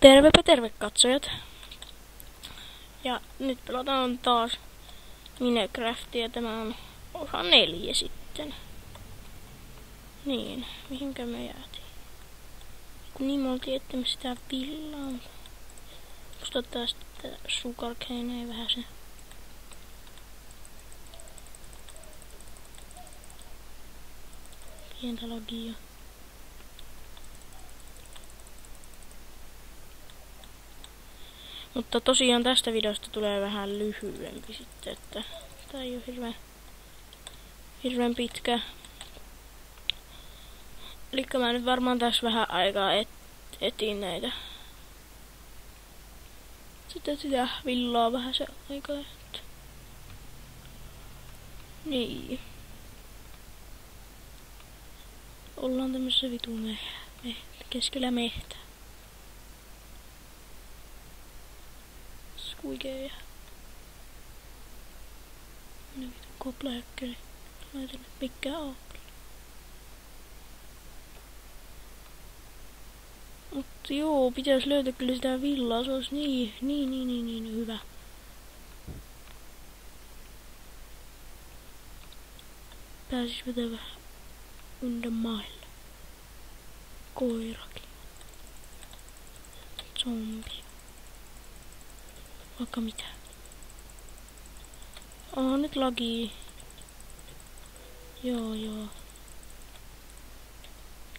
Tervepä terve katsojat. Ja nyt pelataan taas Minecraftia. Tämä on osa 4 sitten. Niin, mihinkä me jäätiin? Kun niin me oltiin etsimässä sitä villaa. Musta ottaa sitten sugarcanea vähän se. Pientä lagia. Mutta tosiaan tästä videosta tulee vähän lyhyempi sitten, että tää ei oo hirveän pitkä. Elikkä mä nyt varmaan tässä vähän aikaa etin näitä. Sitä villaa vähän se aikaa, että. Niin. Ollaan tämmössä vitun keskellä mehtää. Skuikeja. Ne vitun koplahäkköni. Laitan mikään aapeli. Mutta joo, pitäis löytää kyllä sitä villaa. Se olisi niin hyvä. Pääsis vetää vähän undemaille. Koirakin. Zombi. Vaikka mitä. Nyt lagii. Joo.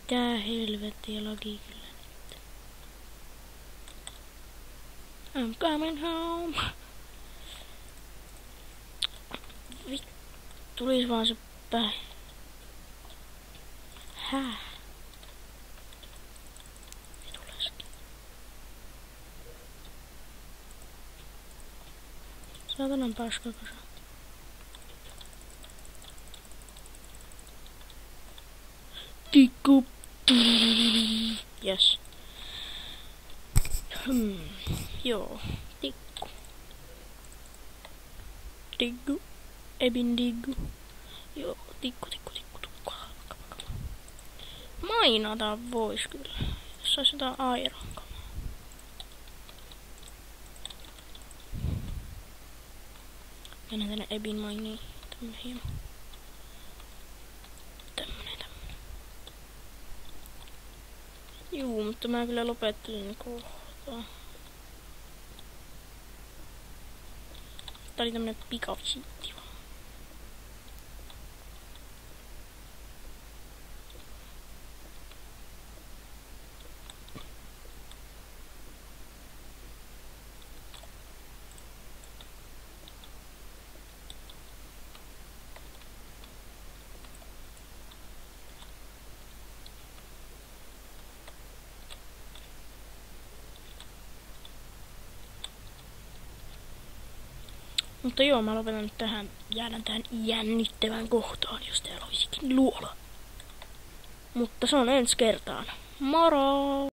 Tää helvettiä lagii kyllä nyt. I'm coming home. Tulis vaan se päin. Hää? Vituleski. Saatanan paskakasa. Tikku. Yes. Joo. Tikku. Diggu. Ebin diggu. Joo. Tikku. Mainata vois kyllä. Jos sais jotain aironkamaa. Mennään tänne Ebin mainiin. Tämmönen hieno. Tämmönen. Juu, mutta mä kyllä lopettelin kohtaa. Tää oli tämmönen pikaviitti vaan. Mutta joo, mä lopetan nyt jäädän tähän jännittävään kohtaan, jos täällä olisikin luola. Mutta se on ensi kertaan. Moro!